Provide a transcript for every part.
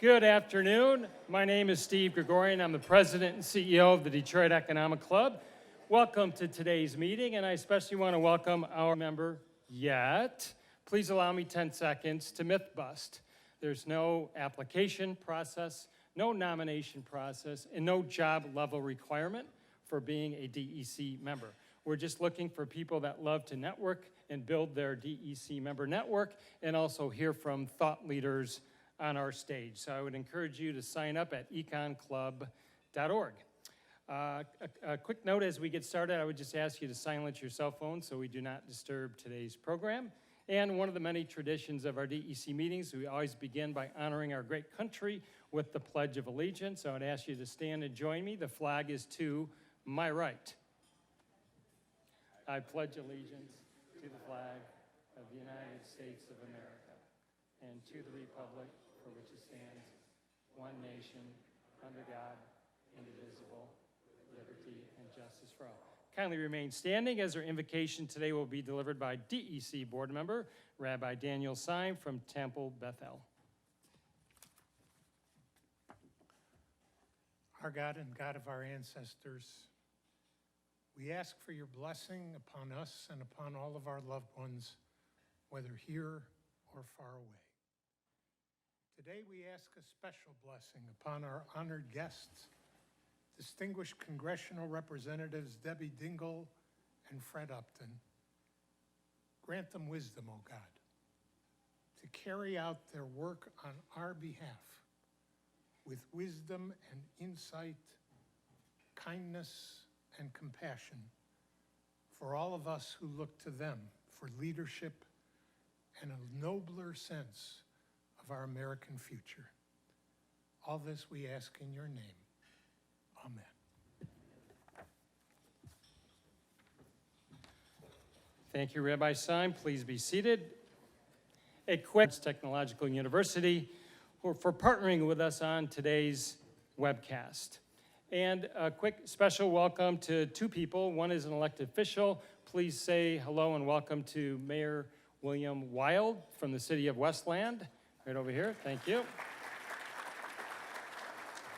Good afternoon. My name is Steve Gregorian. I'm the president and CEO of the Detroit Economic Club. Welcome to today's meeting, and I especially want to welcome our member yet. Please allow me 10 seconds to myth bust. There's no application process, no nomination process, and no job level requirement for being a DEC member. We're just looking for people that love to network and build their DEC member network and also hear from thought leaders on our stage. So I would encourage you to sign up at econclub.org. A quick note as we get started, I would just ask you to silence your cell phone so we do not disturb today's program. And one of the many traditions of our DEC meetings, we always begin by honoring our great country with the Pledge of Allegiance. So I would ask you to stand and join me. The flag is to my right. I pledge allegiance to the flag of the United States of America and to the republic for which it stands, one nation, under God, indivisible, liberty and justice for all. Kindly remain standing as our invocation today will be delivered by DEC board member, Rabbi Daniel Syme from Temple Bethel. Our God and God of our ancestors, we ask for your blessing upon us and upon all of our loved ones, whether here or far away. Today we ask a special blessing upon our honored guests, distinguished congressional representatives Debbie Dingell and Fred Upton. Grant them wisdom, O God, to carry out their work on our behalf with wisdom and insight, kindness and compassion for all of us who look to them for leadership and a nobler sense of our American future. All this we ask in your name. Amen. Thank you, Rabbi Syme. Please be seated. A quick Technological University for partnering with us on today's webcast. And a quick special welcome to two people. One is an elected official. Please say hello and welcome to Mayor William Wild from the city of Westland. Right over here, thank you.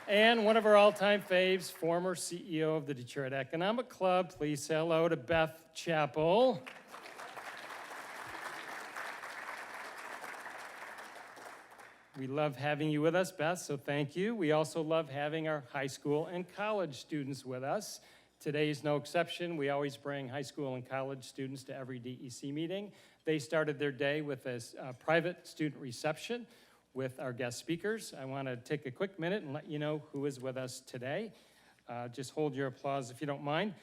And one of our all-time faves, former CEO of the Detroit Economic Club. Please say hello to Beth Chappell. We love having you with us, Beth, so thank you. We also love having our high school and college students with us. Today is no exception. We always bring high school and college students to every DEC meeting. They started their day with a private student reception with our guest speakers. I want to take a quick minute and let you know who is with us today. Just hold your applause if you don't mind.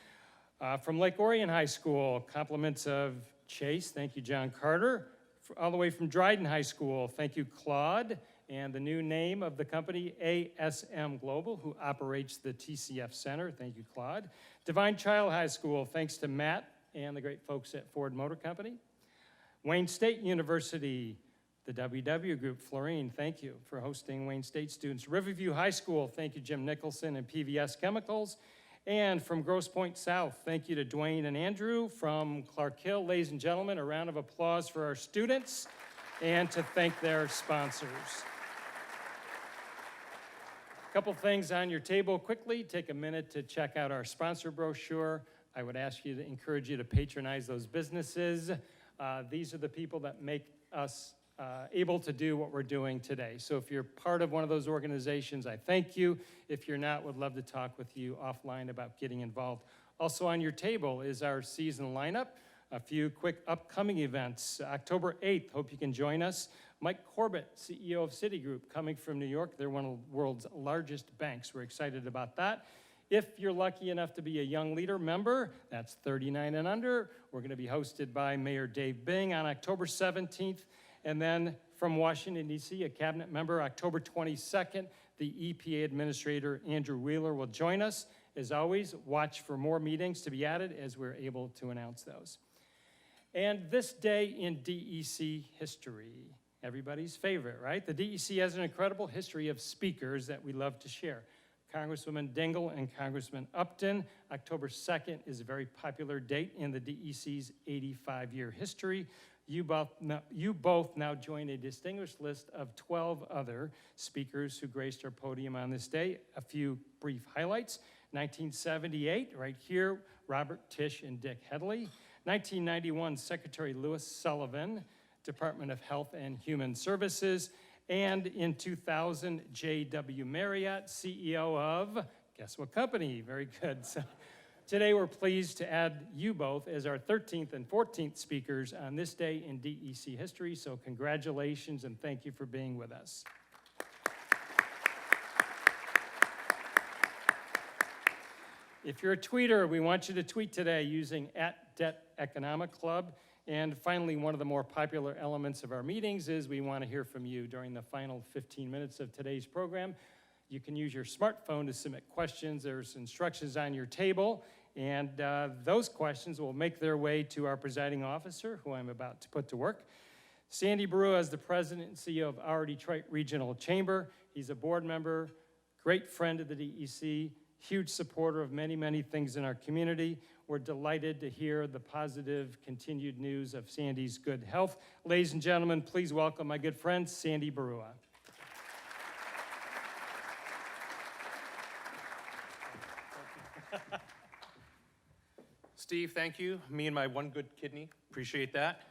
From Lake Orion High School, compliments of Chase, thank you, John Carter. All the way from Dryden High School, thank you, Claude. And the new name of the company, ASM Global, who operates the TCF Center, thank you, Claude. Divine Child High School, thanks to Matt and the great folks at Ford Motor Company. Wayne State University, the WW Group, Florine, thank you for hosting Wayne State students. Riverview High School, thank you, Jim Nicholson and PVS Chemicals. And from Grosse Pointe South, thank you to Dwayne and Andrew. From Clark Hill, ladies and gentlemen, a round of applause for our students and to thank their sponsors. A couple things on your table quickly. Take a minute to check out our sponsor brochure. I would ask you to encourage you to patronize those businesses. These are the people that make us able to do what we're doing today. So if you're part of one of those organizations, I thank you. If you're not, would love to talk with you offline about getting involved. Also on your table is our season lineup. A few quick upcoming events. October 8th, hope you can join us. Mike Corbett, CEO of Citigroup, coming from New York. They're one of the world's largest banks. We're excited about that. If you're lucky enough to be a Young Leader member, that's 39 and under, we're going to be hosted by Mayor Dave Bing on October 17th. And then from Washington, D.C., a cabinet member, October 22nd, the EPA Administrator, Andrew Wheeler, will join us. As always, watch for more meetings to be added as we're able to announce those. And this day in DEC history, everybody's favorite, right? The DEC has an incredible history of speakers that we love to share. Congresswoman Dingell and Congressman Upton. October 2nd is a very popular date in the DEC's 85-year history. You both now join a distinguished list of 12 other speakers who graced our podium on this day. A few brief highlights. 1978, right here, Robert Tisch and Dick Headley. 1991, Secretary Louis Sullivan, Department of Health and Human Services. And in 2000, J.W. Marriott, CEO of, guess what company? Very good. So, today we're pleased to add you both as our 13th and 14th speakers on this day in DEC history, so congratulations and thank you for being with us. If you're a tweeter, we want you to tweet today using @DebtEconomicClub. And finally, one of the more popular elements of our meetings is we want to hear from you during the final 15 minutes of today's program. You can use your smartphone to submit questions. There's instructions on your table, and those questions will make their way to our presiding officer, who I'm about to put to work. Sandy Barua is the president and CEO of our Detroit Regional Chamber. He's a board member, great friend of the DEC, huge supporter of many, many things in our community. We're delighted to hear the positive continued news of Sandy's good health. Ladies and gentlemen, please welcome my good friend, Sandy Barua. Steve, thank you. Me and my one good kidney, appreciate that.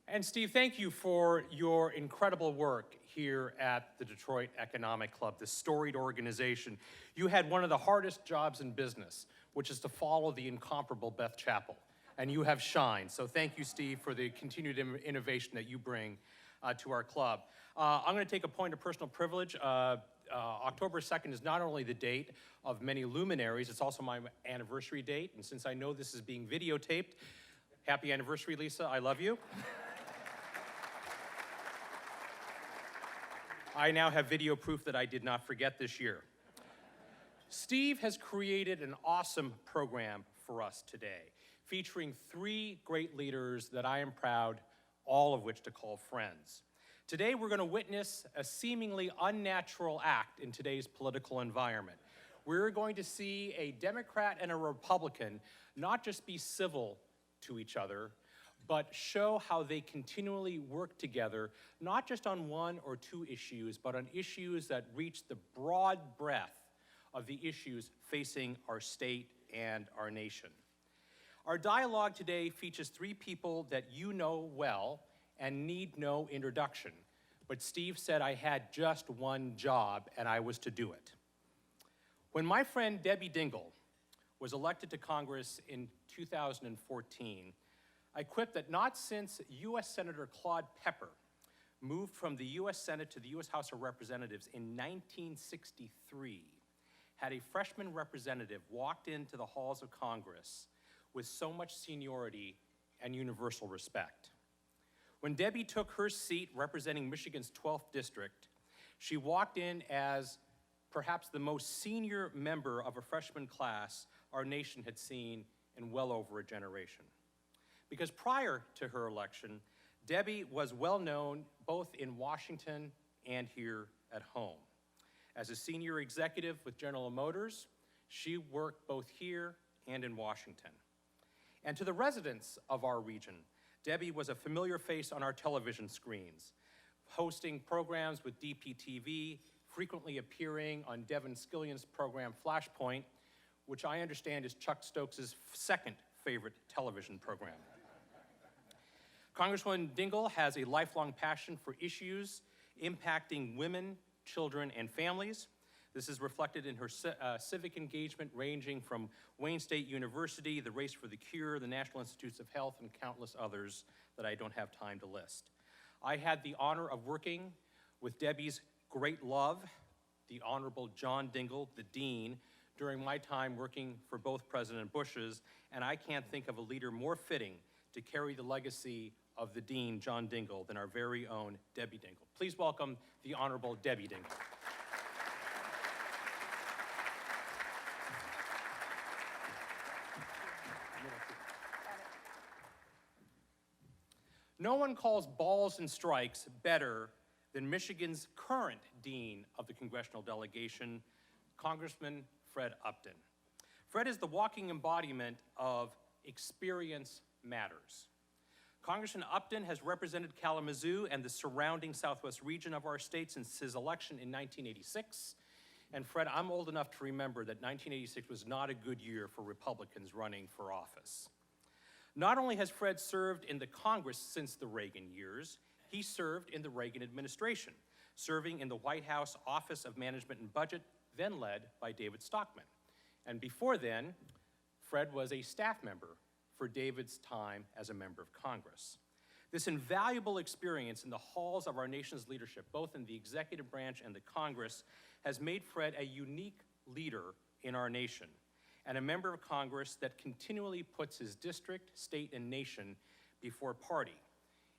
And Steve, thank you for your incredible work here at the Detroit Economic Club, this storied organization. You had one of the hardest jobs in business, which is to follow the incomparable Beth Chappell, and you have shined. So thank you, Steve, for the continued innovation that you bring to our club. I'm going to take a point of personal privilege. October 2nd is not only the date of many luminaries, it's also my anniversary date. And since I know this is being videotaped, happy anniversary, Lisa. I love you. I now have video proof that I did not forget this year. Steve has created an awesome program for us today, featuring 3 great leaders that I am proud, all of which to call friends. Today, we're going to witness a seemingly unnatural act in today's political environment. We're going to see a Democrat and a Republican not just be civil to each other, but show how they continually work together, not just on 1 or 2 issues, but on issues that reach the broad breadth of the issues facing our state and our nation. Our dialogue today features 3 people that you know well and need no introduction. But Steve said I had just one job, and I was to do it. When my friend Debbie Dingell was elected to Congress in 2014, I quipped that not since U.S. Senator Claude Pepper moved from the U.S. Senate to the U.S. House of Representatives in 1963 had a freshman representative walked into the halls of Congress with so much seniority and universal respect. When Debbie took her seat representing Michigan's 12th district, she walked in as perhaps the most senior member of a freshman class our nation had seen in well over a generation. Because prior to her election, Debbie was well known both in Washington and here at home. As a senior executive with General Motors, she worked both here and in Washington. And to the residents of our region, Debbie was a familiar face on our television screens, hosting programs with DPTV, frequently appearing on Devin Skillion's program Flashpoint, which I understand is Chuck Stokes' second favorite television program. Congresswoman Dingell has a lifelong passion for issues impacting women, children, and families. This is reflected in her civic engagement ranging from Wayne State University, the Race for the Cure, the National Institutes of Health, and countless others that I don't have time to list. I had the honor of working with Debbie's great love, the Honorable John Dingell, the Dean, during my time working for both President Bushes, and I can't think of a leader more fitting to carry the legacy of the Dean, John Dingell, than our very own Debbie Dingell. Please welcome the Honorable Debbie Dingell. No one calls balls and strikes better than Michigan's current Dean of the Congressional Delegation, Congressman Fred Upton. Fred is the walking embodiment of experience matters. Congressman Upton has represented Kalamazoo and the surrounding southwest region of our state since his election in 1986. And Fred, I'm old enough to remember that 1986 was not a good year for Republicans running for office. Not only has Fred served in the Congress since the Reagan years, he served in the Reagan administration, serving in the White House Office of Management and Budget, then led by David Stockman. And before then, Fred was a staff member for David's time as a member of Congress. This invaluable experience in the halls of our nation's leadership, both in the executive branch and the Congress, has made Fred a unique leader in our nation and a member of Congress that continually puts his district, state, and nation before party.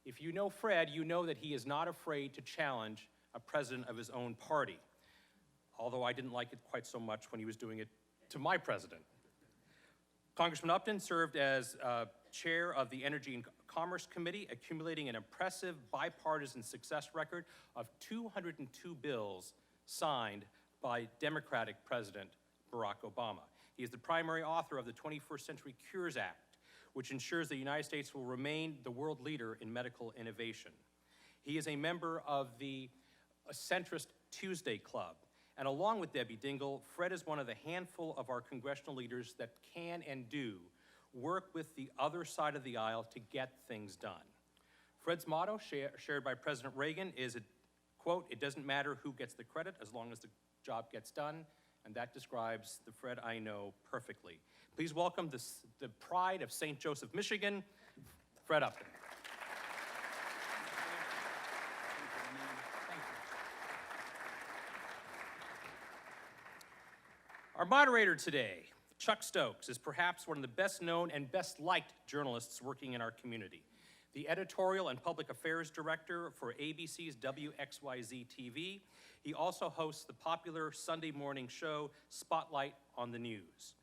If you know Fred, you know that he is not afraid to challenge a president of his own party, although I didn't like it quite so much when he was doing it to my president. Congressman Upton served as chair of the Energy and Commerce Committee, accumulating an impressive bipartisan success record of 202 bills signed by Democratic President Barack Obama. He is the primary author of the 21st Century Cures Act, which ensures the United States will remain the world leader in medical innovation. He is a member of the centrist Tuesday Club. And along with Debbie Dingell, Fred is one of the handful of our congressional leaders that can and do work with the other side of the aisle to get things done. Fred's motto, shared by President Reagan, is, quote, "It doesn't matter who gets the credit as long as the job gets done," and that describes the Fred I know perfectly. Please welcome the pride of St. Joseph, Michigan, Fred Upton. Our moderator today, Chuck Stokes, is perhaps one of the best known and best liked journalists working in our community. The editorial and public affairs director for ABC's WXYZ TV. He also hosts the popular Sunday morning show, Spotlight on the News.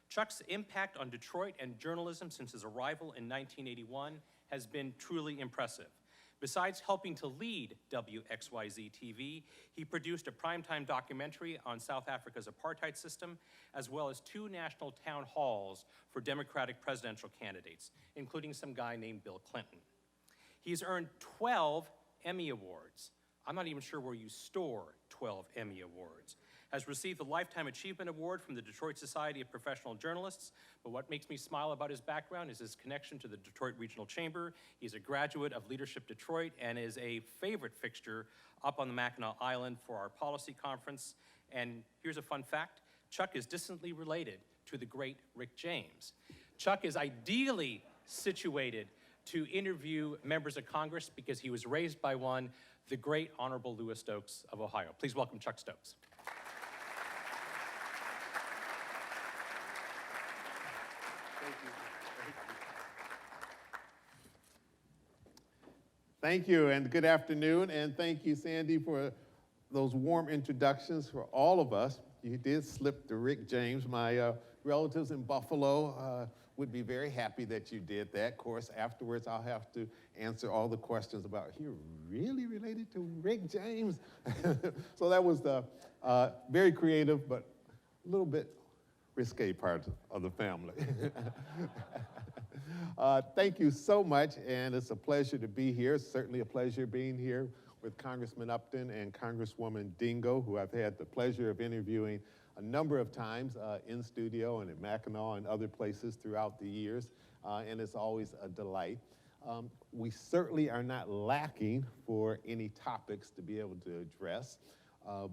Chuck's impact on Detroit and journalism since his arrival in 1981 has been truly impressive. Besides helping to lead WXYZ TV, he produced a primetime documentary on South Africa's apartheid system, as well as 2 national town halls for Democratic presidential candidates, including some guy named Bill Clinton. He's earned 12 Emmy Awards. I'm not even sure where you store 12 Emmy Awards. Has received the Lifetime Achievement Award from the Detroit Society of Professional Journalists, but what makes me smile about his background is his connection to the Detroit Regional Chamber. He's a graduate of Leadership Detroit and is a favorite fixture up on the Mackinac Island for our policy conference. And here's a fun fact, Chuck is distantly related to the great Rick James. Chuck is ideally situated to interview members of Congress because he was raised by one, the great Honorable Louis Stokes of Ohio. Please welcome Chuck Stokes. Thank you, and good afternoon, and thank you, Sandy, for those warm introductions for all of us. You did slip to Rick James. My relatives in Buffalo would be very happy that you did that. Of course, afterwards, I'll have to answer all the questions about, you're really related to Rick James? So that was the very creative, but a little bit risque part of the family. Thank you so much, and it's a pleasure to be here. It's certainly a pleasure being here with Congressman Upton and Congresswoman Dingell, who I've had the pleasure of interviewing a number of times in studio and at Mackinac and other places throughout the years, and it's always a delight. We certainly are not lacking for any topics to be able to address,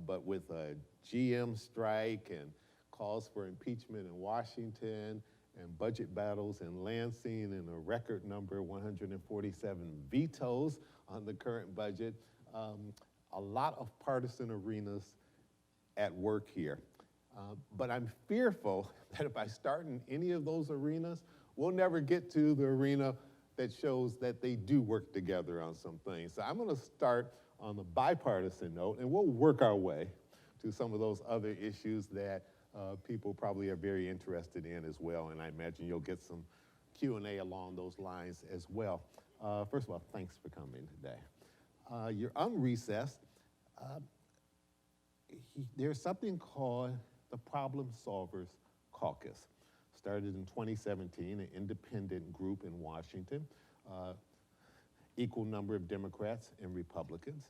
but with a GM strike and calls for impeachment in Washington, and budget battles in Lansing, and a record number, 147 vetoes on the current budget. A lot of partisan arenas at work here. But I'm fearful that if I start in any of those arenas, we'll never get to the arena that shows that they do work together on some things. So I'm gonna start on the bipartisan note, and we'll work our way to some of those other issues that people probably are very interested in as well, and I imagine you'll get some Q&A along those lines as well. First of all, thanks for coming today. You're on recess. There's something called the Problem Solvers Caucus. started in 2017, an independent group in Washington, equal number of Democrats and Republicans.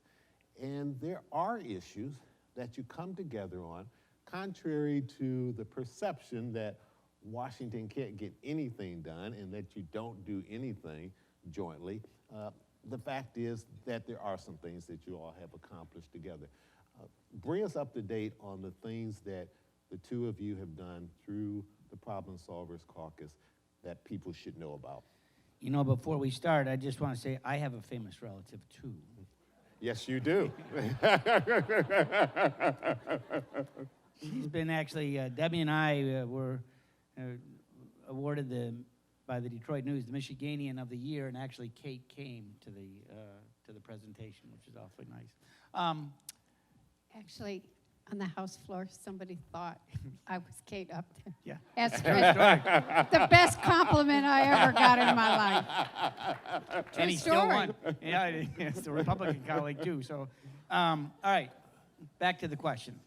And there are issues that you come together on, contrary to the perception that Washington can't get anything done and that you don't do anything jointly. The fact is that there are some things that you all have accomplished together. Bring us up to date on the things that the two of you have done through the Problem Solvers Caucus that people should know about. You know, before we start, I just want to say I have a famous relative, too. Yes, you do. She's been actually, Debbie and I were awarded by the Detroit News the Michiganian of the Year, and actually Kate came to the presentation, which is awfully nice. Actually, on the House floor, somebody thought I was Kate Upton. Yeah. That's the best compliment I ever got in my life. And he still won. Yeah, it's the Republican colleague, too. So, all right, back to the question.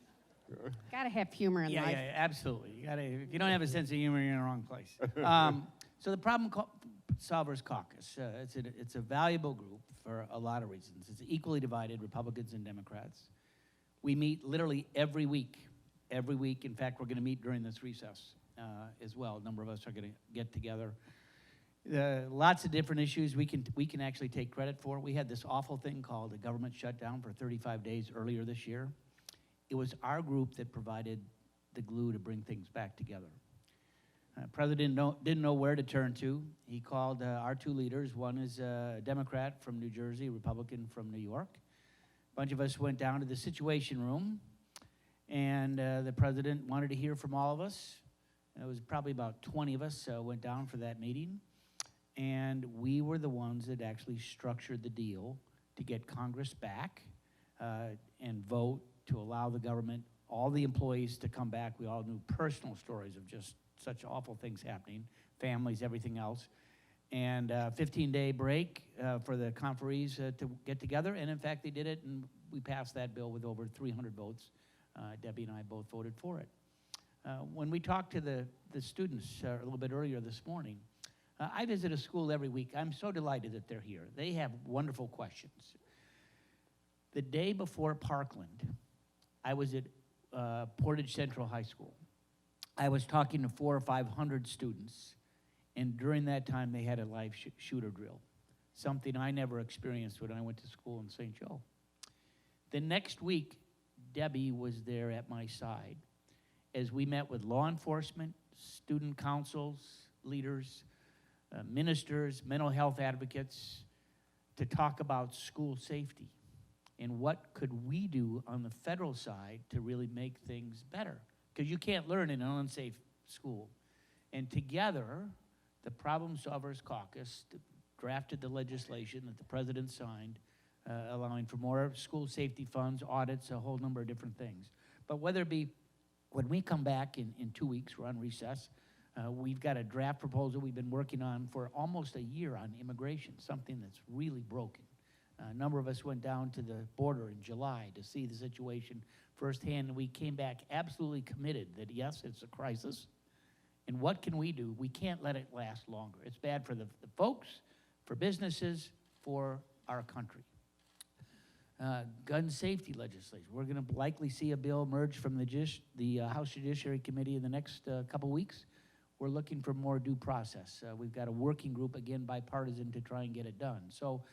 Got to have humor in life. Yeah, absolutely. You gotta, if you don't have a sense of humor, you're in the wrong place. So the Problem Solvers Caucus, it's a valuable group for a lot of reasons. It's equally divided, Republicans and Democrats. We meet literally every week. Every week. In fact, we're going to meet during this recess as well. A number of us are going to get together. Lots of different issues we can actually take credit for. We had this awful thing called a government shutdown for 35 days earlier this year. It was our group that provided the glue to bring things back together. President didn't know where to turn to. He called our two leaders. One is a Democrat from New Jersey, Republican from New York. A bunch of us went down to the Situation Room, and the president wanted to hear from all of us. It was probably about 20 of us went down for that meeting, and we were the ones that actually structured the deal to get Congress back and vote to allow the government, all the employees to come back. We all knew personal stories of just such awful things happening, families, everything else. And 15-day break for the conferees to get together. And in fact, they did it, and we passed that bill with over 300 votes. Debbie and I both voted for it. When we talked to the students a little bit earlier this morning, I visit a school every week. I'm so delighted that they're here. They have wonderful questions. The day before Parkland, I was at Portage Central High School. I was talking to 400 or 500 students, and during that time, they had a live shooter drill, something I never experienced when I went to school in St. Joe. The next week, Debbie was there at my side as we met with law enforcement, student councils, leaders, ministers, mental health advocates, to talk about school safety and what could we do on the federal side to really make things better. Because you can't learn in an unsafe school. And together, the Problem Solvers Caucus drafted the legislation that the president signed, allowing for more school safety funds, audits, a whole number of different things. But whether it be, when we come back in 2 weeks, we're on recess, we've got a draft proposal we've been working on for almost a year on immigration, something that's really broken. A number of us went down to the border in July to see the situation firsthand, and we came back absolutely committed that, yes, it's a crisis, and what can we do? We can't let it last longer. It's bad for the folks, for businesses, for our country. Gun safety legislation. We're going to likely see a bill emerge from the House Judiciary Committee in the next couple weeks. We're looking for more due process. We've got a working group, again, bipartisan, to try and get it done. So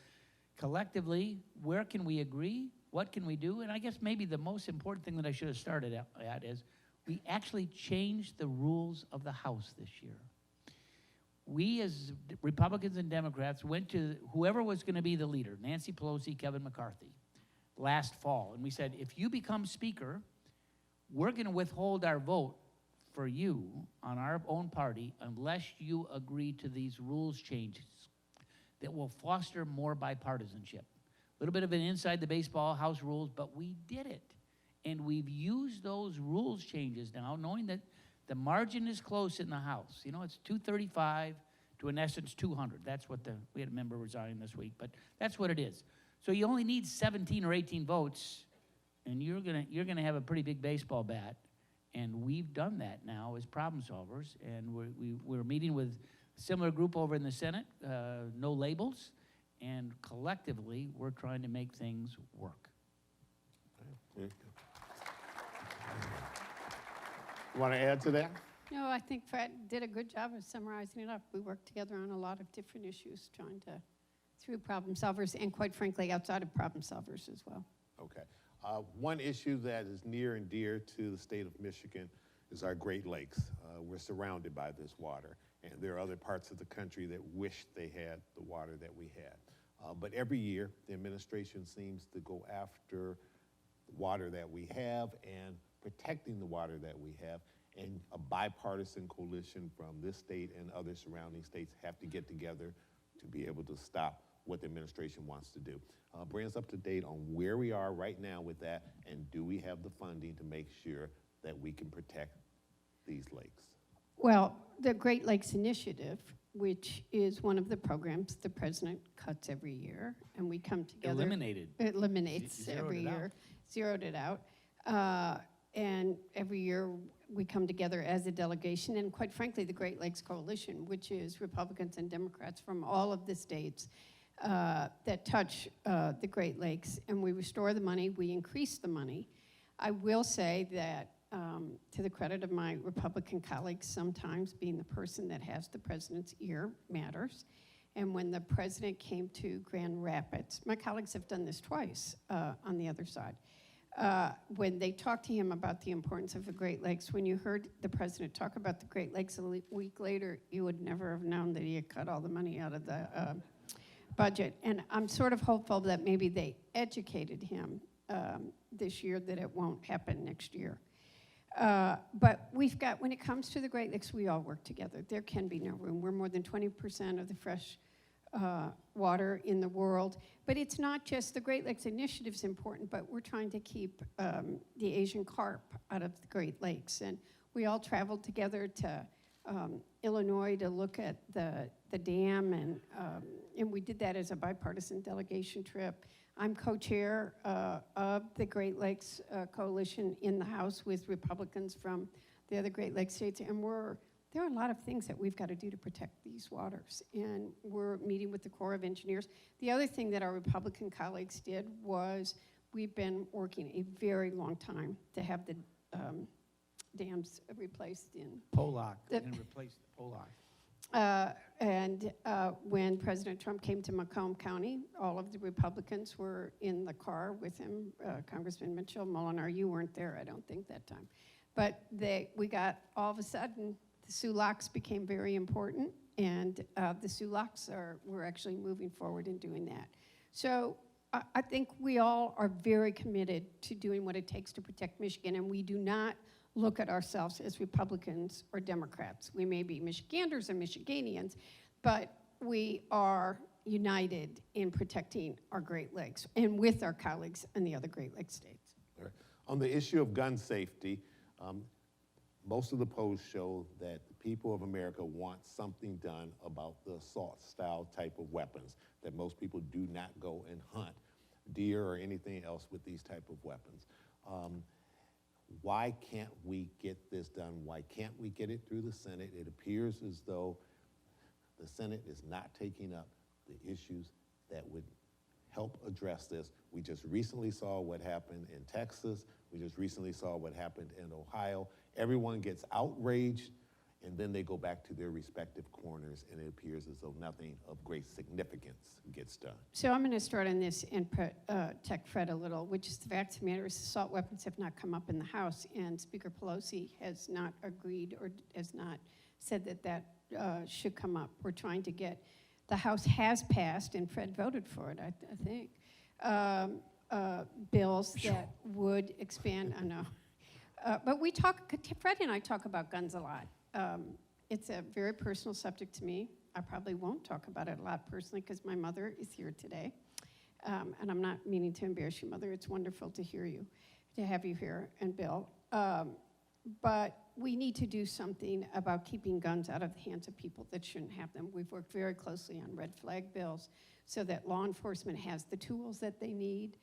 collectively, where can we agree? What can we do? And I guess maybe the most important thing that I should have started at is we actually changed the rules of the House this year. We, as Republicans and Democrats, went to whoever was going to be the leader, Nancy Pelosi, Kevin McCarthy, last fall. And we said, if you become Speaker, we're going to withhold our vote for you on our own party unless you agree to these rules changes that will foster more bipartisanship. A little bit of an inside the baseball, House rules, but we did it. And we've used those rules changes now, knowing that the margin is close in the House. You know, it's 235 to, in essence, 200. That's what we had a member resign this week, but that's what it is. So you only need 17 or 18 votes, and you're gonna have a pretty big baseball bat, And we've done that now as problem solvers, and we're meeting with a similar group over in the Senate, no labels, and collectively, we're trying to make things work. You want to add to that? No, I think Fred did a good job of summarizing it up. We worked together on a lot of different issues, trying to, through problem solvers, and quite frankly, outside of problem solvers as well. Okay. One issue that is near and dear to the state of Michigan is our Great Lakes. We're surrounded by this water, and there are other parts of the country that wish they had the water that we had. But every year, the administration seems to go after the water that we have and protecting the water that we have, and a bipartisan coalition from this state and other surrounding states have to get together to be able to stop what the administration wants to do. Bring us up to date on where we are right now with that, and do we have the funding to make sure that we can protect these lakes? Well, the Great Lakes Initiative, which is one of the programs the president cuts every year, and we come together. Eliminated. It eliminates Zeroed every it year. out. Zeroed it out. And every year we come together as a delegation, and quite frankly, the Great Lakes Coalition, which is Republicans and Democrats from all of the states that touch the Great Lakes, and we restore the money, we increase the money. I will say that to the credit of my Republican colleagues, sometimes being the person that has the president's ear matters. And when the president came to Grand Rapids, my colleagues have done this twice on the other side. When they talked to him about the importance of the Great Lakes, when you heard the president talk about the Great Lakes a week later, you would never have known that he had cut all the money out of the budget. And I'm sort of hopeful that maybe they educated him this year that it won't happen next year. But we've got, when it comes to the Great Lakes, we all work together. There can be no room. We're more than 20% of the fresh water in the world. But it's not just the Great Lakes Initiative is important, but we're trying to keep the Asian carp out of the Great Lakes. And we all traveled together to Illinois to look at the dam, and we did that as a bipartisan delegation trip. I'm co-chair of the Great Lakes Coalition in the House with Republicans from the other Great Lakes states, and there are a lot of things that we've got to do to protect these waters, and we're meeting with the Corps of Engineers. The other thing that our Republican colleagues did was we've been working a very long time to have the dams replaced in Pollock, we're going to replace the Pollock. When President Trump came to Macomb County, all of the Republicans were in the car with him. Congressman Mitchell, Molinar, you weren't there, I don't think, that time. But we got, all of a sudden, the Sioux Locks became very important, and the Sioux Locks we're actually moving forward in doing that. So I think we all are very committed to doing what it takes to protect Michigan, and we do not look at ourselves as Republicans or Democrats. We may be Michiganders and Michiganians, but we are united in protecting our Great Lakes and with our colleagues in the other Great Lakes states. All right. On the issue of gun safety, most of the polls show that the people of America want something done about the assault-style type of weapons, that most people do not go and hunt deer or anything else with these type of weapons. Why can't we get this done? Why can't we get it through the Senate? It appears as though the Senate is not taking up the issues that would help address this. We just recently saw what happened in Texas. We just recently saw what happened in Ohio. Everyone gets outraged, and then they go back to their respective corners, and it appears as though nothing of great significance gets done. So I'm going to start on this and protect Fred a little, which is the fact of the matter is assault weapons have not come up in the House, and Speaker Pelosi has not agreed or has not said that should come up. We're trying to get, the House has passed, and Fred voted for it, I think, bills that would expand, I know. But Fred and I talk about guns a lot. It's a very personal subject to me. I probably won't talk about it a lot personally because my mother is here today. And I'm not meaning to embarrass you, Mother. It's wonderful to have you here, and Bill. But we need to do something about keeping guns out of the hands of people that shouldn't have them. We've worked very closely on red flag bills so that law enforcement has the tools that they need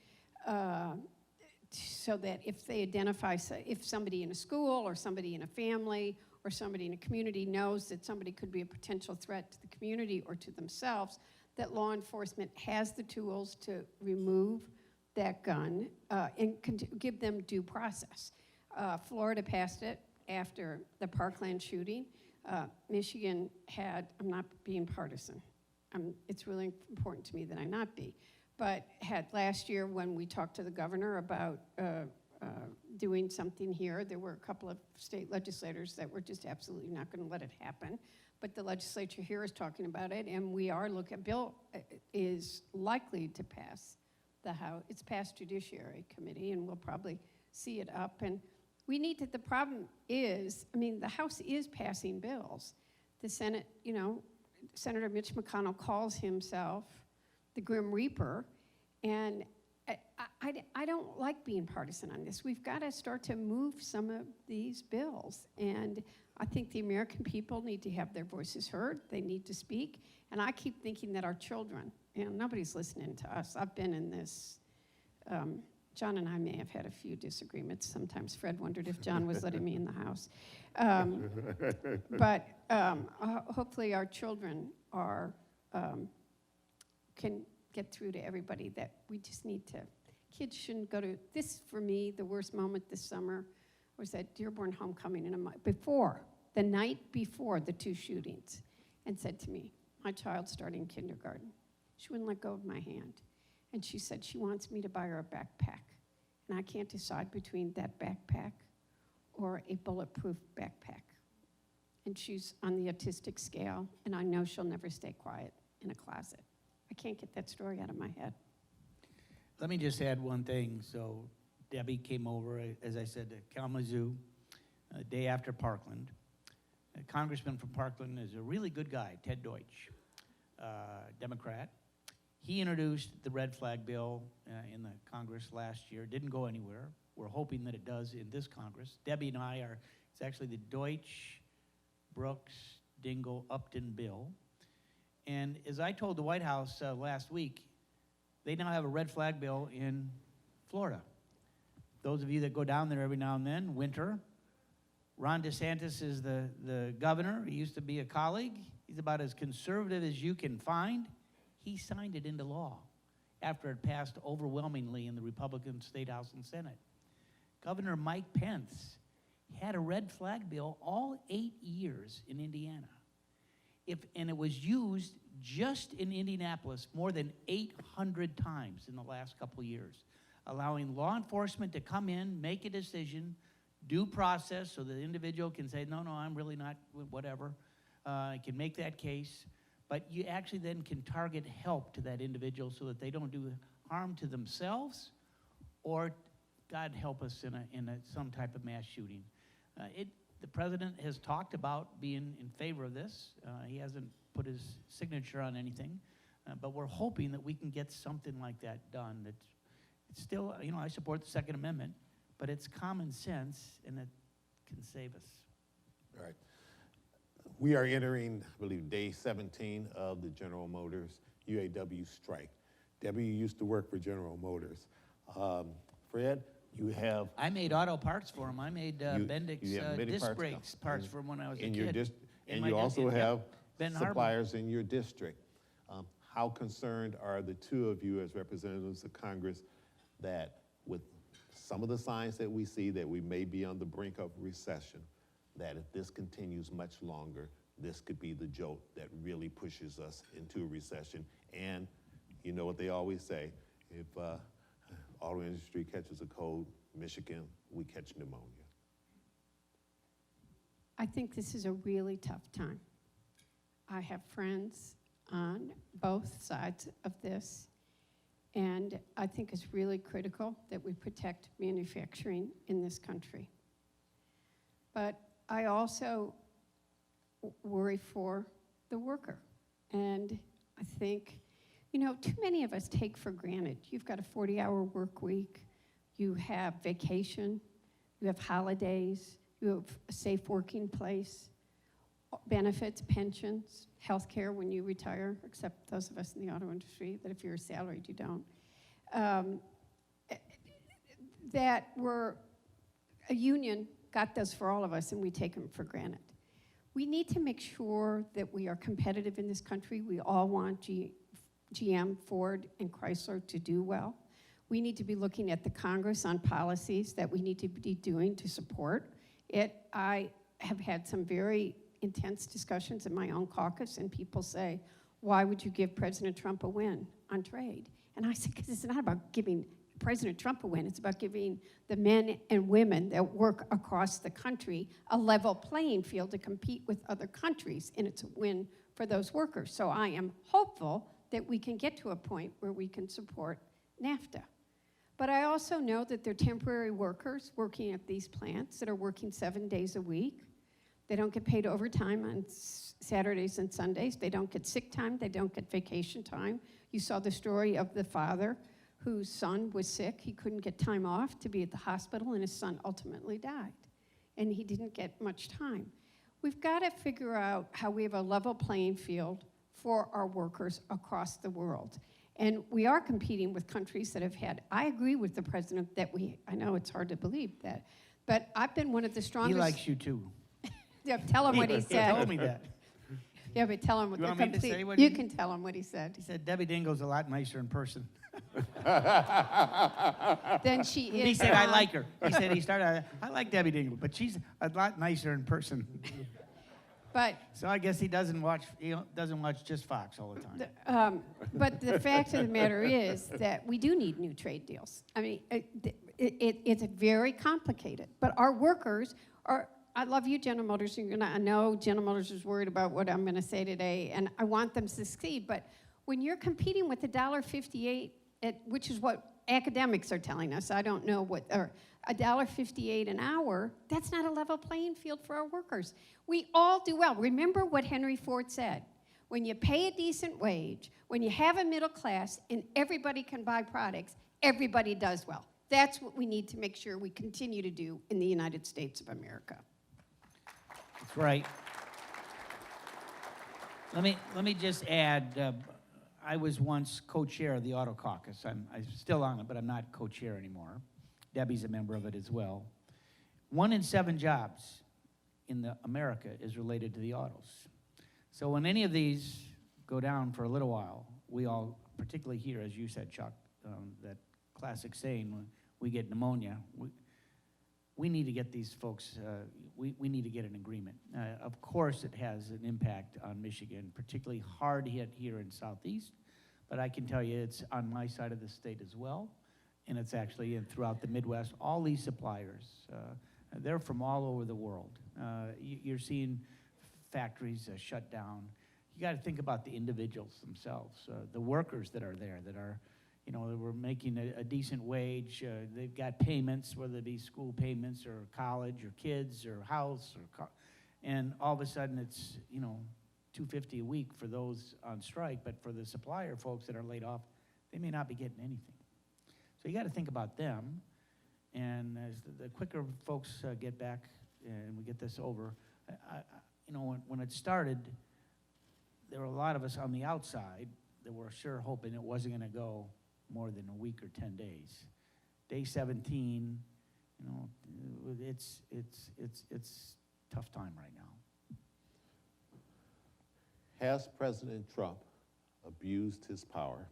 so that if they identify, if somebody in a school or somebody in a family or somebody in a community knows that somebody could be a potential threat to the community or to themselves, that law enforcement has the tools to remove that gun and give them due process. Florida passed it after the Parkland shooting. Michigan had, I'm not being partisan, it's really important to me that I not be, but had last year when we talked to the governor about doing something here, there were a couple of state legislators that were just absolutely not going to let it happen. But the legislature here is talking about it, and we are looking, bill is likely to pass the House. It's passed Judiciary Committee, and we'll probably see it up. And we need to, the problem is, I mean, the House is passing bills. The Senate, you know, Senator Mitch McConnell calls himself the Grim Reaper, and I don't like being partisan on this. We've got to start to move some of these bills, and I think the American people need to have their voices heard. They need to speak, and I keep thinking that our children, and nobody's listening to us. I've been in this, John and I may have had a few disagreements. Sometimes Fred wondered if John was letting me in the house. But hopefully our children are, can get through to everybody that we just need to, kids shouldn't go to, this for me, the worst moment this summer was at Dearborn Homecoming the night before the two shootings, and said to me, my child's starting kindergarten. She wouldn't let go of my hand. And she said she wants me to buy her a backpack. And I can't decide between that backpack or a bulletproof backpack. And she's on the autistic scale, and I know she'll never stay quiet in a closet. I can't get that story out of my head. Let me just add one thing. So Debbie came over, as I said, to Kalamazoo, day after Parkland. A congressman from Parkland is a really good guy, Ted Deutsch, Democrat. He introduced the red flag bill in the Congress last year. Didn't go anywhere. We're hoping that it does in this Congress. Debbie and I are, it's actually the Deutsch, Brooks, Dingell, Upton bill. And as I told the White House last week, they now have a red flag bill in Florida. Those of you that go down there every now and then, winter, Ron DeSantis is the governor. He used to be a colleague. He's about as conservative as you can find. He signed it into law after it passed overwhelmingly in the Republican State House and Senate. Governor Mike Pence had a red flag bill all 8 years in Indiana. And it was used just in Indianapolis more than 800 times in the last couple years, allowing law enforcement to come in, make a decision, due process, so the individual can say, no, I'm really not, whatever, can make that case. But you actually then can target help to that individual so that they don't do harm to themselves or, God help us, in some type of mass shooting. The president has talked about being in favor of this. He hasn't put his signature on anything, but we're hoping that we can get something like that done. It's still, you know, I support the Second Amendment, but it's common sense, and it can save us. All right. We are entering, I believe, day 17 of the General Motors UAW strike. Debbie, you used to work for General Motors. Fred, you have... I made auto parts for him. I made Bendix disc brakes parts for him when I was a kid. And you also have suppliers in your district. How concerned are the two of you as representatives of Congress that with some of the signs that we see that we may be on the brink of recession, that if this continues much longer, this could be the jolt that really pushes us into a recession? And you know what they always say, if auto industry catches a cold, Michigan, we catch pneumonia. I think this is a really tough time. I have friends on both sides of this, and I think it's really critical that we protect manufacturing in this country. But I also worry for the worker, and I think, you know, too many of us take for granted. You've got a 40-hour work week, you have vacation, you have holidays, you have a safe working place, benefits, pensions, health care when you retire, except those of us in the auto industry, that if you're salaried, you don't. that were a union got those for all of us, and we take them for granted. We need to make sure that we are competitive in this country. We all want GM, Ford, and Chrysler to do well. We need to be looking at the Congress on policies that we need to be doing to support it. I have had some very intense discussions in my own caucus, and people say, why would you give President Trump a win on trade? And I said, because it's not about giving President Trump a win. It's about giving the men and women that work across the country a level playing field to compete with other countries, and it's a win for those workers. So I am hopeful that we can get to a point where we can support NAFTA. But I also know that there are temporary workers working at these plants that are working 7 days a week. They don't get paid overtime on Saturdays and Sundays. They don't get sick time. They don't get vacation time. You saw the story of the father whose son was sick. He couldn't get time off to be at the hospital, and his son ultimately died. And he didn't get much time. We've got to figure out how we have a level playing field for our workers across the world. And we are competing with countries that have had, I agree with the president that I know it's hard to believe that, but I've been one of the strongest. He likes you too. Yeah, tell him what he He said. told me that. Yeah, but tell him what You the want me to complete, say what you he- can tell him what he said. He said, Debbie Dingell's a lot nicer in person. Then she is. He said, I like her. He said, he started, I like Debbie Dingell, but she's a lot nicer in person. But So I guess he doesn't watch just Fox all the time. But the fact of the matter is that we do need new trade deals. I mean, it's very complicated. But our workers are, I love you, General Motors. I know General Motors is worried about what I'm going to say today, and I want them to succeed. But when you're competing with $1.58, which is what academics are telling us, I don't know what, or $1.58 an hour, that's not a level playing field for our workers. We all do well. Remember what Henry Ford said. When you pay a decent wage, when you have a middle class, and everybody can buy products, everybody does well. That's what we need to make sure we continue to do in the United States of America. That's right. Let me just add, I was once co-chair of the Auto Caucus. I'm still on it, but I'm not co-chair anymore. Debbie's a member of it as well. 1 in 7 jobs in America is related to the autos. So when any of these go down for a little while, we all, particularly here, as you said, Chuck, that classic saying, when we get pneumonia, we need to get these folks, we need to get an agreement. Of course, it has an impact on Michigan, particularly hard hit here in Southeast, but I can tell you it's on my side of the state as well, and it's actually throughout the Midwest. All these suppliers, they're from all over the world. You're seeing factories shut down. You got to think about the individuals themselves, the workers that are there, that are, you know, we're making a decent wage. They've got payments, whether it be school payments or college or kids or house or car, and all of a sudden it's, you know, $250 a week for those on strike, but for the supplier folks that are laid off, they may not be getting anything. So you got to think about them, and as the quicker folks get back and we get this over, you know, when it started, there were a lot of us on the outside that were sure hoping it wasn't going to go more than a week or 10 days. Day 17, you know, it's tough time right now. Has President Trump abused his power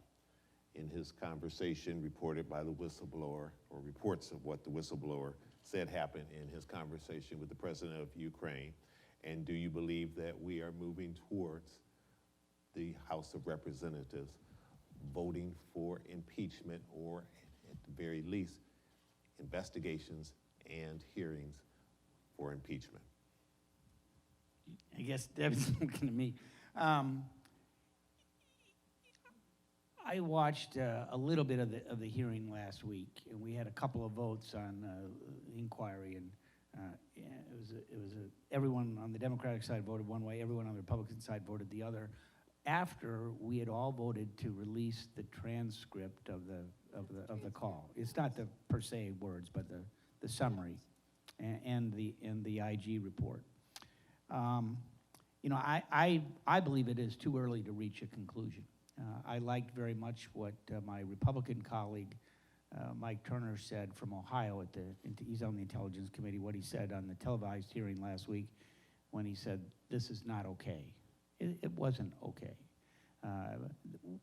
in his conversation reported by the whistleblower, or reports of what the whistleblower said happened in his conversation with the president of Ukraine? And do you believe that we are moving towards the House of Representatives voting for impeachment, or at the very least, investigations and hearings for impeachment? I guess Debbie's looking at me. I watched a little bit of the hearing last week, and we had a couple of votes on the inquiry, and everyone on the Democratic side voted one way, everyone on the Republican side voted the other. After we had all voted to release the transcript of the call, it's not the per se words, but the summary and the IG report. You know, I believe it is too early to reach a conclusion. I liked very much what my Republican colleague, Mike Turner said from Ohio he's on the Intelligence Committee, what he said on the televised hearing last week when he said, this is not okay. It wasn't okay.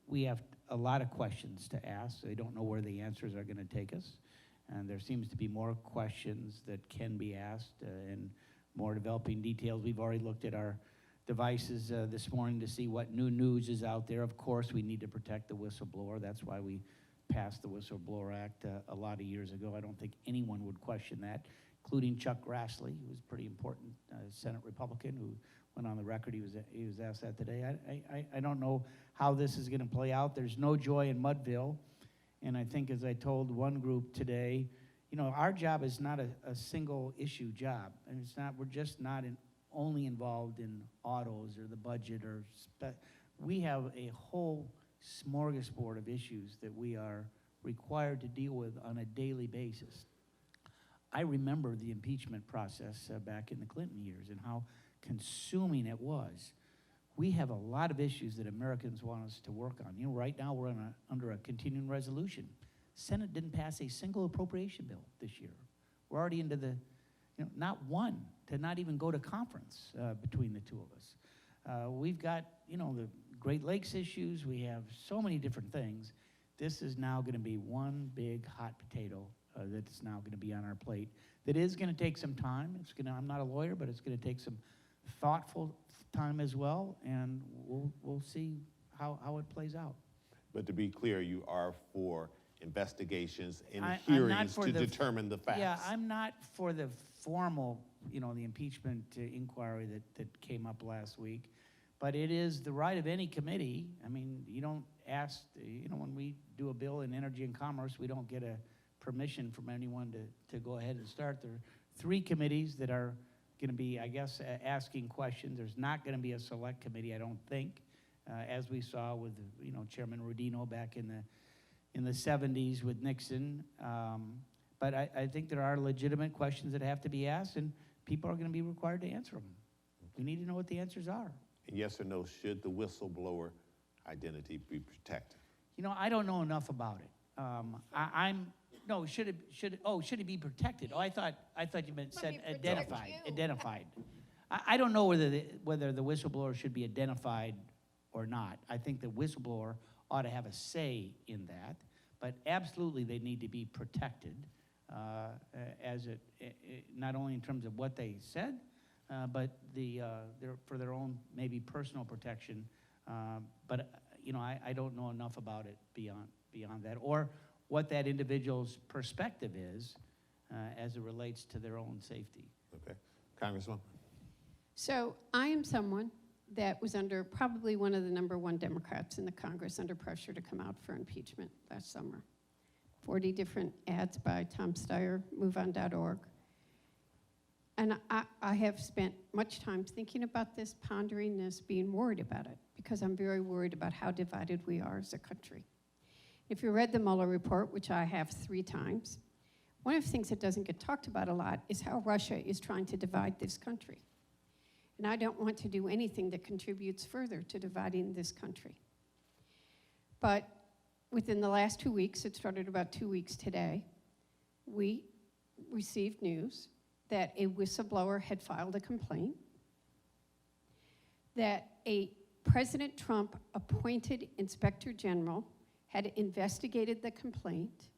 We have a lot of questions to ask. I don't know where the answers are going to take us. And there seems to be more questions that can be asked and more developing details. We've already looked at our devices this morning to see what new news is out there. Of course, we need to protect the whistleblower. That's why we passed the Whistleblower Act a lot of years ago. I don't think anyone would question that, including Chuck Grassley, who was a pretty important Senate Republican who went on the record. He was asked that today. I don't know how this is going to play out. There's no joy in Mudville. And I think, as I told one group today, you know, our job is not a single issue job. And it's not, we're just not only involved in autos or the budget we have a whole smorgasbord of issues that we are required to deal with on a daily basis. I remember the impeachment process back in the Clinton years and how consuming it was. We have a lot of issues that Americans want us to work on. You know, right now we're under a continuing resolution. Senate didn't pass a single appropriation bill this year. We're already into the, you know, not one to not even go to conference between the two of us. We've got, you know, the Great Lakes issues. We have so many different things. This is now going to be one big hot potato that's now going to be on our plate. That is going to take some time. I'm not a lawyer, but it's going to take some thoughtful time as well, and we'll see how it plays out. But to be clear, you are for investigations and I'm not hearings for to the- determine the facts. Yeah, I'm not for the formal, you know, the impeachment inquiry that came up last week, but it is the right of any committee. I mean, you don't ask, you know, when we do a bill in Energy and Commerce, we don't get a permission from anyone to go ahead and start. There are 3 committees that are going to be, I guess, asking questions. There's not going to be a select committee, I don't think, as we saw with, you know, Chairman Rodino back in the 70s with Nixon. But I think there are legitimate questions that have to be asked, and people are going to be required to answer them. We need to know what the answers are. And yes or no, should the whistleblower identity be protected? You know, I don't know enough about it. No, should it be protected? Oh, I thought you said identified. Identified. I don't know whether the whistleblower should be identified or not. I think the whistleblower ought to have a say in that, but absolutely they need to be protected, not only in terms of what they said, but for their own maybe personal protection. But you know, I don't know enough about it beyond that, or what that individual's perspective is as it relates to their own safety. Okay, Congresswoman. So I am someone that was under probably one of the #1 Democrats in the Congress under pressure to come out for impeachment last summer. 40 different ads by Tom Steyer, MoveOn.org. And I have spent much time thinking about this, pondering this, being worried about it, because I'm very worried about how divided we are as a country. If you read the Mueller report, which I have 3 times, one of the things that doesn't get talked about a lot is how Russia is trying to divide this country. And I don't want to do anything that contributes further to dividing this country. But within the last 2 weeks, it started about 2 weeks today, we received news that a whistleblower had filed a complaint, that a President Trump appointed Inspector General had investigated the complaint,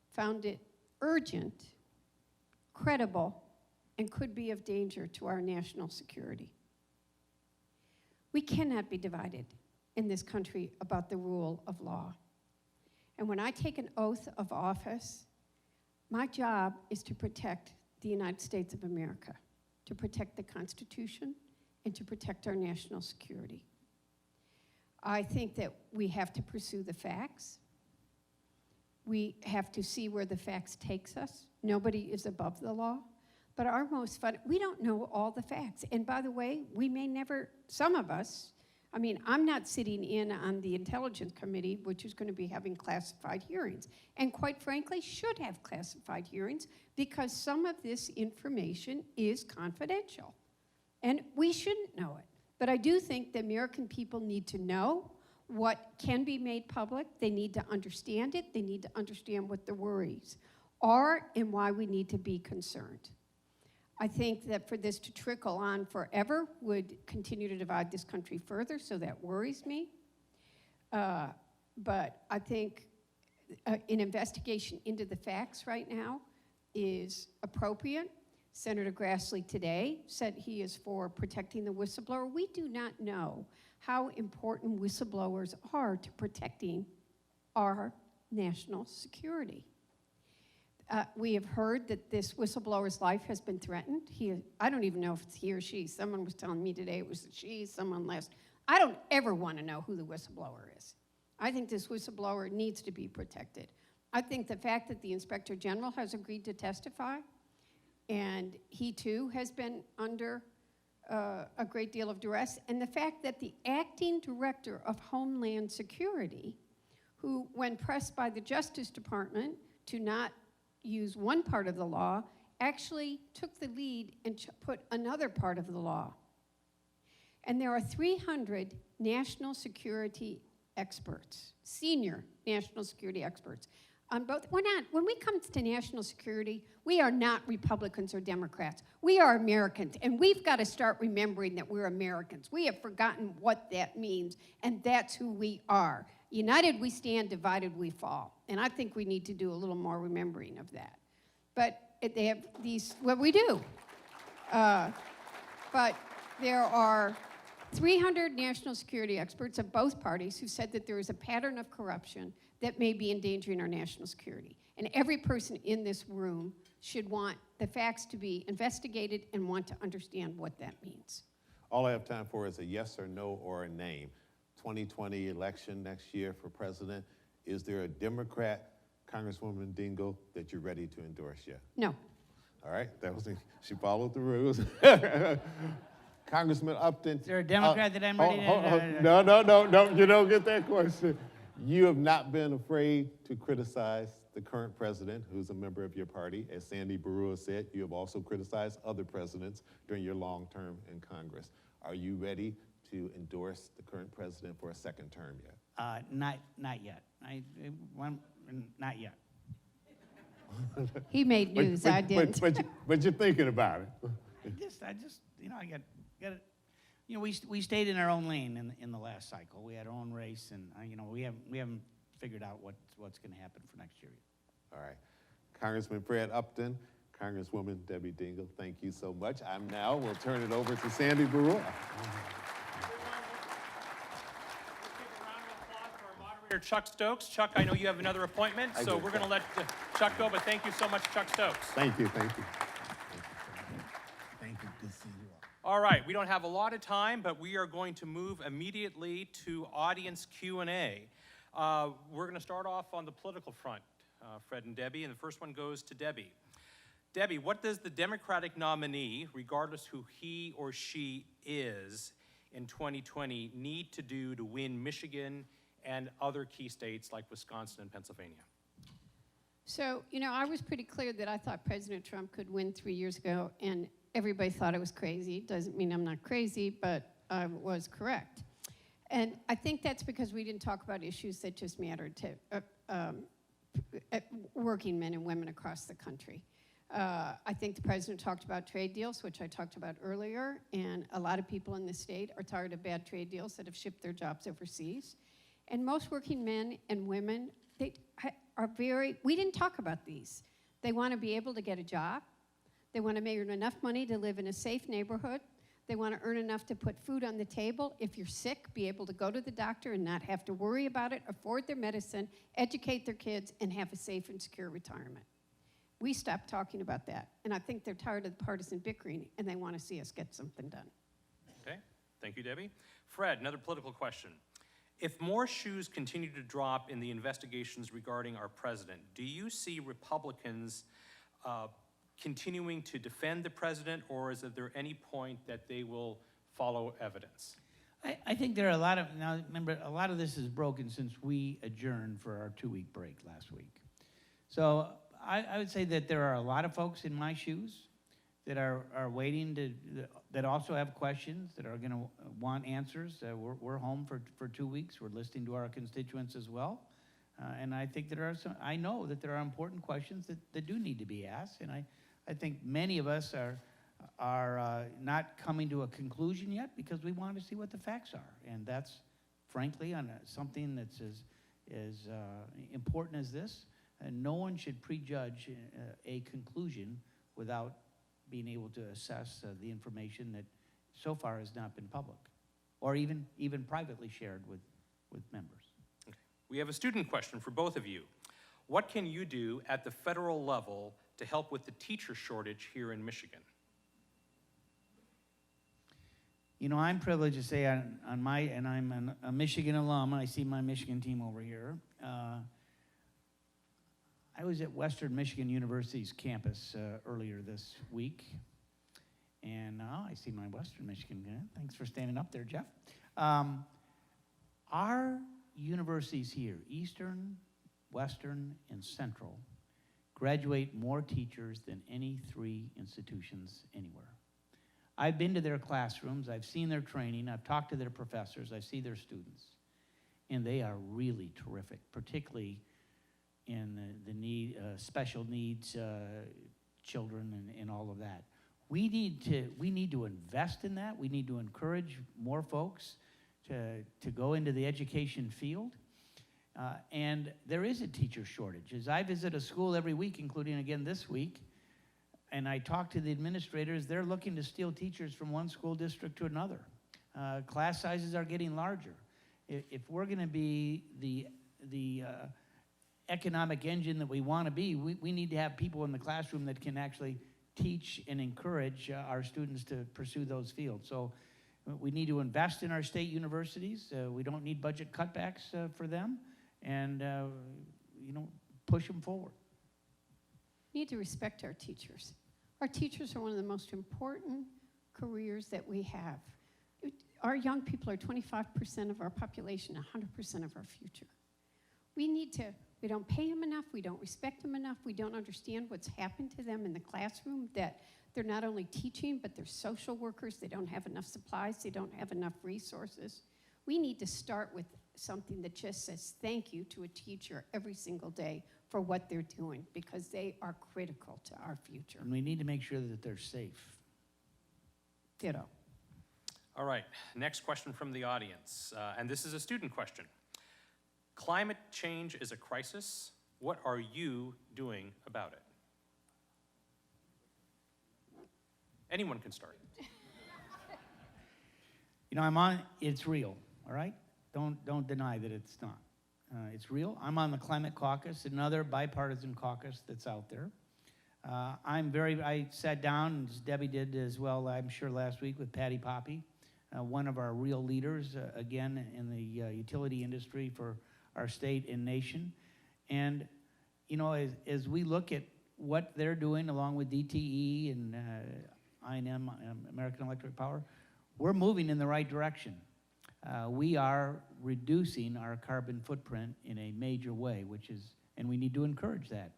found it urgent, credible, and could be of danger to our national security. We cannot be divided in this country about the rule of law. And when I take an oath of office, my job is to protect the United States of America, to protect the Constitution, and to protect our national security. I think that we have to pursue the facts. We have to see where the facts takes us. Nobody is above the law. But our most fun, we don't know all the facts. And by the way, we may never, some of us, I mean, I'm not sitting in on the Intelligence Committee, which is going to be having classified hearings, and quite frankly, should have classified hearings, because some of this information is confidential. And we shouldn't know it. But I do think the American people need to know what can be made public. They need to understand it. They need to understand what the worries are and why we need to be concerned. I think that for this to trickle on forever would continue to divide this country further, so that worries me. But I think an investigation into the facts right now is appropriate. Senator Grassley today said he is for protecting the whistleblower. We do not know how important whistleblowers are to protecting our national security. We have heard that this whistleblower's life has been threatened. I don't even know if it's he or she. Someone was telling me today it was a she, someone last. I don't ever want to know who the whistleblower is. I think this whistleblower needs to be protected. I think the fact that the Inspector General has agreed to testify, and he too has been under a great deal of duress, and the fact that the acting director of Homeland Security, who, when pressed by the Justice Department to not use one part of the law, actually took the lead and put another part of the law. And there are 300 national security experts, senior national security experts on both. When we come to national security, we are not Republicans or Democrats. We are Americans, and we've got to start remembering that we're Americans. We have forgotten what that means, and that's who we are. United we stand, divided we fall. And I think we need to do a little more remembering of that. But they have these, well, we do. But there are 300 national security experts of both parties who said that there is a pattern of corruption that may be endangering our national security. And every person in this room should want the facts to be investigated and want to understand what that means. All I have time for is a yes or no or a name. 2020 election next year for president, is there a Democrat, Congresswoman Dingell, that you're ready to endorse yet? No. All right, she followed the rules. Congressman Upton. Is there a Democrat that I'm ready to? No, you don't get that question. You have not been afraid to criticize the current president, who's a member of your party. As Sandy Barua said, you have also criticized other presidents during your long term in Congress. Are you ready to endorse the current president for a second term yet? Not yet. Not yet. He made news, I didn't. But you're thinking about it. I just, I got it. We stayed in our own lane in the last cycle. We had our own race, and we haven't figured out what's going to happen for next year. All right, Congressman Fred Upton, Congresswoman Debbie Dingell, thank you so much. We'll turn it over to Sandy Barua. Chuck Stokes. Chuck, I know you have another appointment, so we're going to let Chuck go, but thank you so much, Chuck Stokes. Thank you. Thank you. Good to see you all. All right, we don't have a lot of time, but we are going to move immediately to audience Q&A. We're going to start off on the political front, Fred and Debbie, and the first one goes to Debbie. Debbie, what does the Democratic nominee, regardless who he or she is in 2020, need to do to win Michigan and other key states like Wisconsin and Pennsylvania? So, I was pretty clear that I thought President Trump could win 3 years ago, and everybody thought I was crazy. Doesn't mean I'm not crazy, but I was correct. And I think that's because we didn't talk about issues that just mattered to working men and women across the country. I think the president talked about trade deals, which I talked about earlier, and a lot of people in the state are tired of bad trade deals that have shipped their jobs overseas. And most working men and women, we didn't talk about these. They want to be able to get a job. They want to make enough money to live in a safe neighborhood. They want to earn enough to put food on the table. If you're sick, be able to go to the doctor and not have to worry about it, afford their medicine, educate their kids, and have a safe and secure retirement. We stopped talking about that. And I think they're tired of the partisan bickering, and they want to see us get something done. Okay, thank you, Debbie. Fred, another political question. If more shoes continue to drop in the investigations regarding our president, do you see Republicans continuing to defend the president, or is there any point that they will follow evidence? I think there are now remember, a lot of this is broken since we adjourned for our 2-week break last week. So I would say that there are a lot of folks in my shoes that are waiting that also have questions, that are going to want answers. We're home for 2 weeks. We're listening to our constituents as well. And I think I know that there are important questions that do need to be asked. And I think many of us are not coming to a conclusion yet because we want to see what the facts are. And that's, frankly, on something that's as important as this. And no one should prejudge a conclusion without being able to assess the information that so far has not been public or even privately shared with members. Okay. We have a student question for both of you. What can you do at the federal level to help with the teacher shortage here in Michigan? You know, I'm privileged to say and I'm a Michigan alum, and I see my Michigan team over here. I was at Western Michigan University's campus earlier this week, and now I see my Western Michigan guy. Thanks for standing up there, Jeff. Our universities here, Eastern, Western, and Central, graduate more teachers than any 3 institutions anywhere. I've been to their classrooms, I've seen their training, I've talked to their professors, I see their students, and they are really terrific, particularly in the special needs children and all of that. We need to invest in that. We need to encourage more folks to go into the education field. And there is a teacher shortage. As I visit a school every week, including again this week, and I talk to the administrators, they're looking to steal teachers from one school district to another. Class sizes are getting larger. If we're going to be the economic engine that we want to be, we need to have people in the classroom that can actually teach and encourage our students to pursue those fields. So we need to invest in our state universities. We don't need budget cutbacks for them, and push them forward. We need to respect our teachers. Our teachers are one of the most important careers that we have. Our young people are 25% of our population, 100% of our future. We don't pay them enough, we don't respect them enough, we don't understand what's happened to them in the classroom, that they're not only teaching, but they're social workers, they don't have enough supplies, they don't have enough resources. We need to start with something that just says thank you to a teacher every single day for what they're doing, because they are critical to our future. And we need to make sure that they're safe. Ditto. All right, next question from the audience, and this is a student question. Climate change is a crisis. What are you doing about it? Anyone can start. It's real, all right? Don't deny that it's not. It's real. I'm on the Climate Caucus, another bipartisan caucus that's out there. I sat down, as Debbie did as well, I'm sure last week, with Patty Poppe, one of our real leaders, again, in the utility industry for our state and nation. And, as we look at what they're doing along with DTE and I&M, American Electric Power, we're moving in the right direction. We are reducing our carbon footprint in a major way, and we need to encourage that.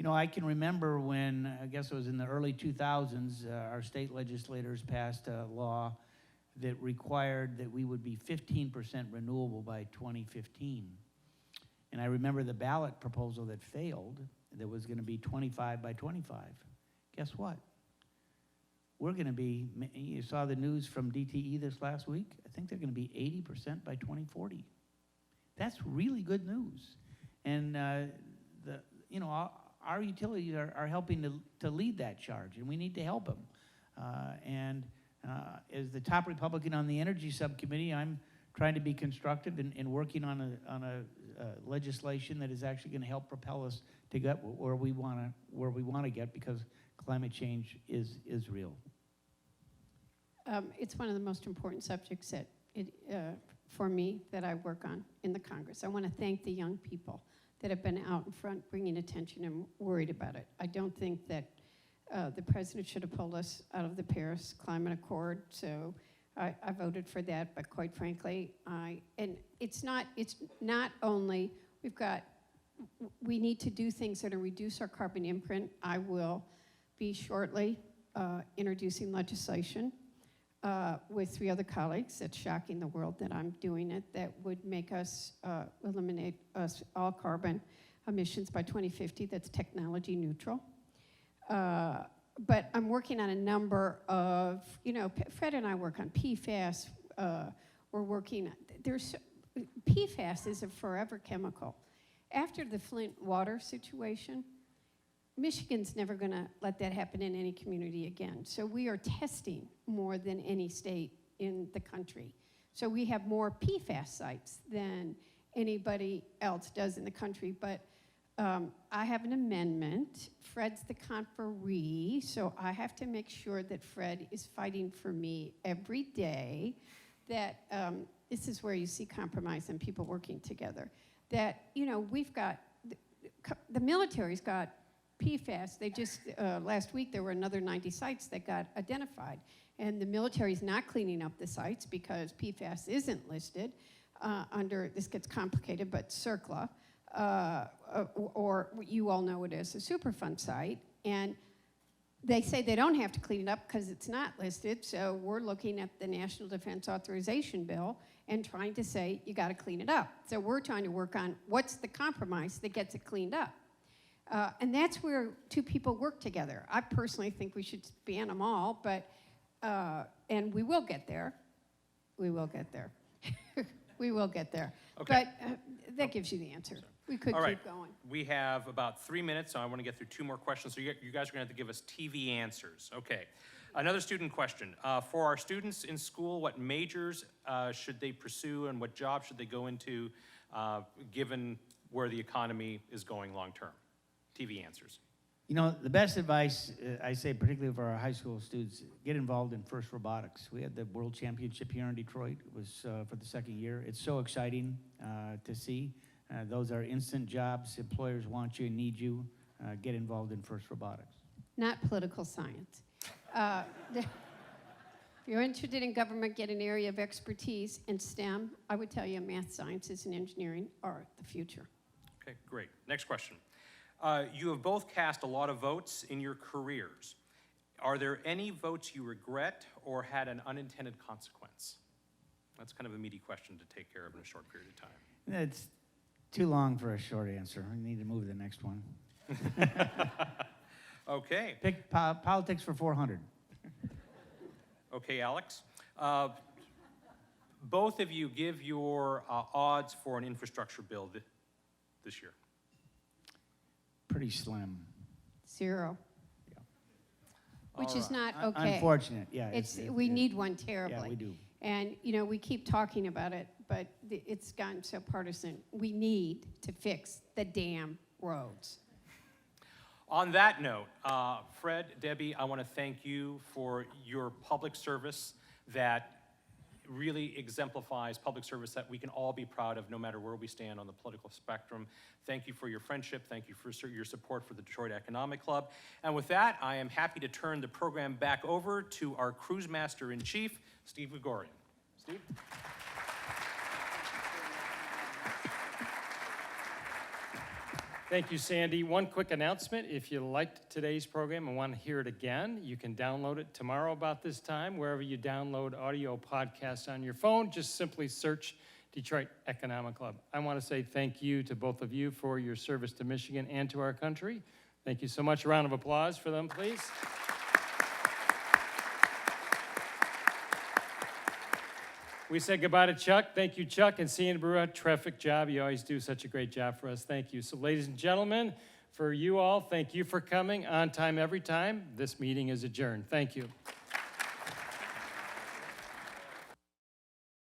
I can remember when, I guess it was in the early 2000s, our state legislators passed a law that required that we would be 15% renewable by 2015. And I remember the ballot proposal that failed, that was going to be 25 by 25. Guess what? We're going to be, you saw the news from DTE this last week, I think they're going to be 80% by 2040. That's really good news. And our utilities are helping to lead that charge, and we need to help them. As the top Republican on the Energy Subcommittee, I'm trying to be constructive and working on a legislation that is actually going to help propel us to get where we want to get, because climate change is real. It's one of the most important subjects for me that I work on in the Congress. I want to thank the young people that have been out in front bringing attention and worried about it. I don't think that the president should have pulled us out of the Paris Climate Accord, so I voted for that, but quite frankly, it's not only, we need to do things that will reduce our carbon imprint. I will be shortly introducing legislation with 3 other colleagues. It's shocking the world that I'm doing it. That would make us eliminate us all carbon emissions by 2050. That's technology neutral. But I'm working on a number of, Fred and I work on PFAS. We're working, PFAS is a forever chemical. After the Flint water situation, Michigan's never going to let that happen in any community again. So we are testing more than any state in the country. So we have more PFAS sites than anybody else does in the country. But I have an amendment. Fred's the conferee, so I have to make sure that Fred is fighting for me every day. That this is where you see compromise and people working together. That, we've got, the military's got PFAS. They just, last week there were another 90 sites that got identified. And the military's not cleaning up the sites because PFAS isn't listed under, this gets complicated, but CERCLA, or you all know it as a Superfund site. And they say they don't have to clean it up because it's not listed, so we're looking at the National Defense Authorization Bill and trying to say, you gotta clean it up. So we're trying to work on what's the compromise that gets it cleaned up. And that's where 2 people work together. I personally think we should ban them all, but, and we will get there. We will get there. We will get there. Okay. But that gives you the answer. We could All right. keep going. We have about 3 minutes, so I want to get through 2 more questions. So you guys are going to have to give us TV answers. Okay. Another student question. For our students in school, what majors should they pursue and what jobs should they go into given where the economy is going long term? TV answers. The best advice, I say particularly for our high school students, get involved in FIRST Robotics. We had the World Championship here in Detroit. It was for the 2nd year. It's so exciting to see. Those are instant jobs. Employers want you and need you. Get involved in FIRST Robotics. Not political science. If you're interested in government, get an area of expertise in STEM. I would tell you math, sciences, and engineering are the future. Okay, great. Next question. You have both cast a lot of votes in your careers. Are there any votes you regret or had an unintended consequence? That's kind of a meaty question to take care of in a short period of time. It's too long for a short answer. We need to move to the next one. Okay. Pick politics for 400. Okay, Alex. Both of you give your odds for an infrastructure bill this year. Pretty slim. 0. Yeah. Which All is right. not okay. Unfortunate, yeah. We need one terribly. Yeah, we do. And, we keep talking about it, but it's gotten so partisan. We need to fix the damn roads. On that note, Fred, Debbie, I want to thank you for your public service that really exemplifies public service that we can all be proud of no matter where we stand on the political spectrum. Thank you for your friendship. Thank you for your support for the Detroit Economic Club. And with that, I am happy to turn the program back over to our Cruise Master in Chief, Steve Gregorian. Steve? Thank you, Sandy. One quick announcement. If you liked today's program and want to hear it again, you can download it tomorrow about this time. Wherever you download audio podcasts on your phone, just simply search Detroit Economic Club. I want to say thank you to both of you for your service to Michigan and to our country. Thank you so much. A round of applause for them, please. We say goodbye to Chuck. Thank you, Chuck, and Sienna Brewer. Terrific job. You always do such a great job for us. Thank you. So, ladies and gentlemen, for you all, thank you for coming on time every time. This meeting is adjourned. Thank you.